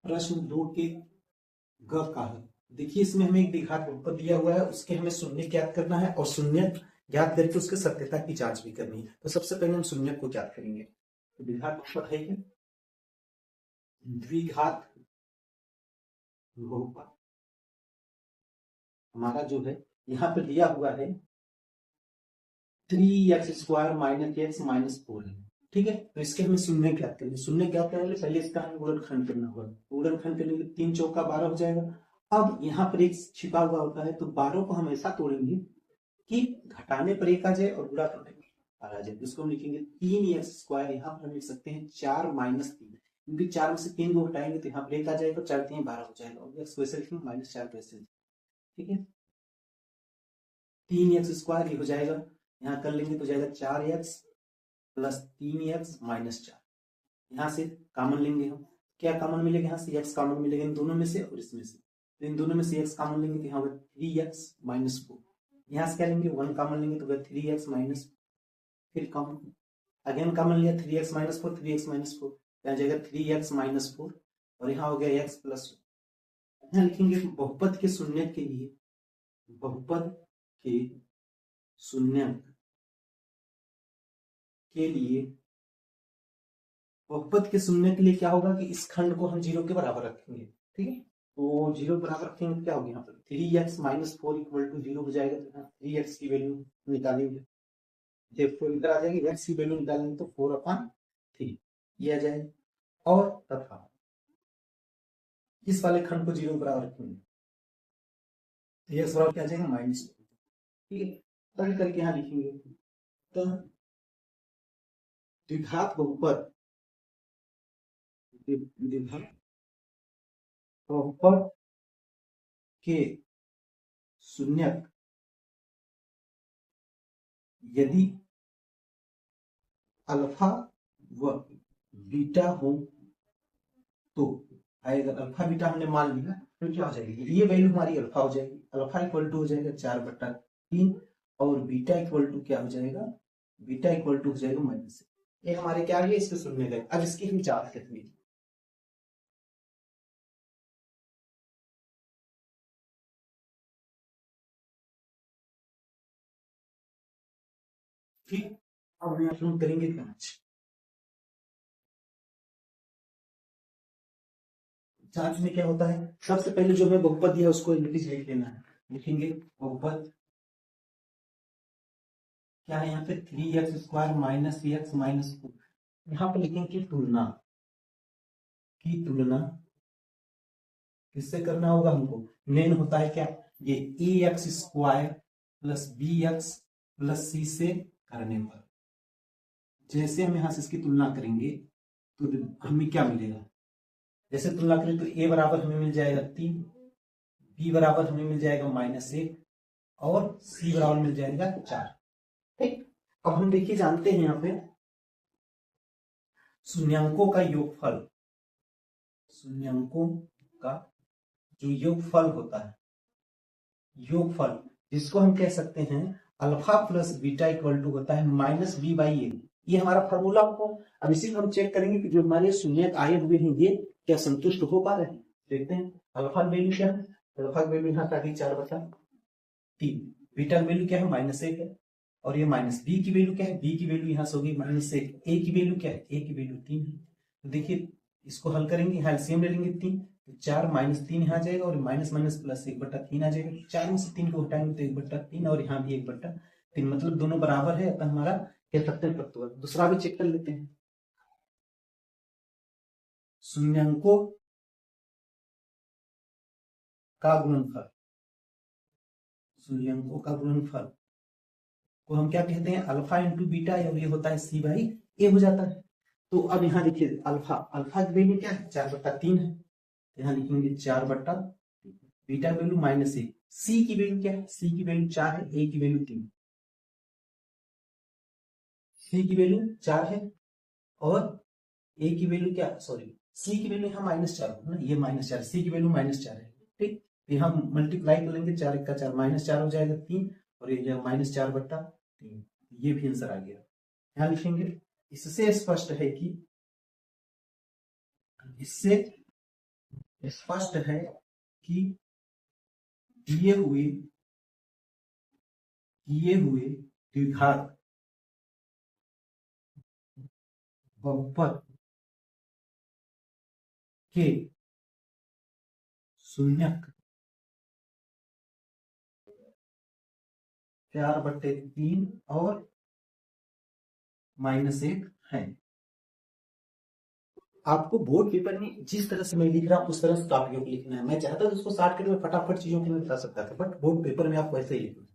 प्रश्न 2 के ग का है। देखिए इसमें हमें एक द्विघात बहुपद दिया हुआ है, उसके हमें शून्य ज्ञात करना है और शून्य ज्ञात करके उसके सत्यता की जांच भी करनी है। तो सबसे पहले हम शून्य को ज्ञात करेंगे। तो द्विघात बहुपद है क्या? द्विघात बहुपद हमारा जो है यहाँ पे दिया हुआ है 3x² - x - 4 है। ठीक है, तो इसके हमें शून्य ज्ञात करना है। शून्य ज्ञात करने पहले इसका हमें गुणनखंड करना होगा। गुणनखंड करने के 3 चौका 12 हो जाएगा। अब यहाँ पर एक छिपा हुआ होता है, तो 12 को हम ऐसा तोड़ेंगे कि घटाने पर एक आ जाए और गुणा करने पर आ जाए। इसको हम लिखेंगे 3x²। यहाँ पर हम लिख सकते हैं 4 - 3, क्योंकि 4 में से 3 को हटाएंगे तो यहाँ पर एक आ जाएगा, 4 3 12 हो जाएगा और x को ऐसे लिखेंगे -4 को ऐसे। ठीक है, 3x² ये हो जाएगा, यहाँ कर लेंगे तो जाएगा 4x + 3x - 4। यहाँ से कॉमन लेंगे हम, क्या कॉमन मिलेगा? यहाँ से x कॉमन मिलेगा इन दोनों में से और इसमें से। तो इन दोनों में से x कॉमन लेंगे तो यहाँ होगा 3x - 4। यहाँ से क्या लेंगे? 1 कॉमन लेंगे तो 3x माइनस, फिर कॉमन अगेन कॉमन लिया 3x - 4, 3x - 4, यहाँ जाएगा 3x - 4 और यहाँ हो गया x + यहाँ लिखेंगे बहुपद के शून्य के लिए, बहुपद के शून्य के लिए, बहुपद के शून्य के लिए क्या होगा कि इस खंड को हम 0 के बराबर रखेंगे। ठीक है, तो 0 बराबर रखेंगे तो क्या होगा? यहाँ पर 3x - 4 = 0 हो जाएगा। तो यहाँ 3x की वैल्यू निकालेंगे, देखो इधर आ जाएंगे, x की वैल्यू निकालेंगे तो 4/3 ये आ जाएगा। और तथा इस वाले खंड को 0 बराबर रखेंगे तो x बराबर क्या आ जाएगा? -2। ठीक है, तभी करके यहाँ लिखेंगे तो द्विघात बहुपद, द्विघात बहुपद के शून्यक यदि अल्फा व बीटा हो तो, अगर अल्फा बीटा हमने मान लिया तो क्या हो जाएगी? ये वैल्यू हमारी अल्फा हो जाएगी। अल्फा इक्वल टू हो जाएगा 4/3 और बीटा इक्वल टू क्या हो जाएगा? बीटा इक्वल टू हो जाएगा -1। ये हमारे क्या आ गया? इसके शून्य गए। अब इसकी हम जांच करेंगे। ठीक, अब यहाँ हम करेंगे जांच। जांच में क्या होता है? सबसे पहले जो हमें बहुपद दिया है उसको इंग्लिश लिख लेना है। लिखेंगे बहुपद क्या है यहाँ पे? 3x² - x - 4। यहाँ पे लिखेंगे तुलना, की तुलना किससे करना होगा हमको? मेन होता है क्या? ये ax² + bx + c से करने पर। जैसे हम यहां से इसकी तुलना करेंगे तो हमें क्या मिलेगा? जैसे तुलना करें तो a बराबर हमें मिल जाएगा 3, b बराबर हमें मिल जाएगा -1 और c बराबर मिल जाएगा 4। ठीक, अब हम देखिए जानते हैं यहाँ पे शून्यांकों का योगफल, शून्यांकों का जो योगफल होता है, योगफल जिसको हम कह सकते हैं अल्फा + बीटा = होता है -b/a। ये हमारा फॉर्मूला हो। अब इसी को हम चेक करेंगे कि जो हमारे शून्य आए हुए हैं ये क्या संतुष्ट हो पा रहे हैं। देखते हैं अल्फा वैल्यू क्या है। अल्फा वैल्यू यहाँ का 4/3, बीटा वैल्यू क्या है? -1 है और ये -b की वैल्यू क्या है? b की वैल्यू यहाँ से होगी -1। a की वैल्यू क्या है? a की वैल्यू 3 है। तो देखिए इसको हल करेंगे, यहाँ एलसीएम ले लेंगे 3, तो 4 - 3 यहाँ आ जाएगा और माइनस प्लस 1/3 आ जाएगा। 4 में से 3 को हटाएंगे तो 1/3 और यहाँ भी 1/3, मतलब दोनों बराबर है। अतः हमारा कह सकते हैं तत्व। दूसरा भी चेक कर लेते हैं। शून्यांकों का गुणनफल, शून्यांकों का गुणनफल को हम क्या कहते हैं? अल्फा × बीटा, और ये होता है c/a हो जाता है। तो अब यहाँ देखिए अल्फा, अल्फा की वैल्यू क्या है? 4/3 है। यहाँ लिखेंगे 4/, बीटा वैल्यू -1, सी की वैल्यू क्या है? सी की वैल्यू 4 है, ए की वैल्यू 3। सी की वैल्यू 4 है और ए की वैल्यू क्या? सॉरी, सी की वैल्यू यहाँ -4 है ना, ये -4, सी की वैल्यू -4 है। ठीक, तो यहाँ मल्टीप्लाई कर लेंगे, 4 × 4 -4 हो जाएगा 3 और ये -4/3, ये भी आंसर आ गया। यहाँ लिखेंगे इससे स्पष्ट है कि, इससे स्पष्ट है कि किए हुए द्विघात बहुपद के शून्यक 4/3 और -1 है। आपको बोर्ड पेपर में जिस तरह से मैं लिख रहा हूं उस तरह से टॉपिक लिखना है। मैं चाहता था उसको शॉर्टकट में फटाफट चीजों को मैं बता सकता था, बट बोर्ड पेपर में आप वैसे ही लिखना।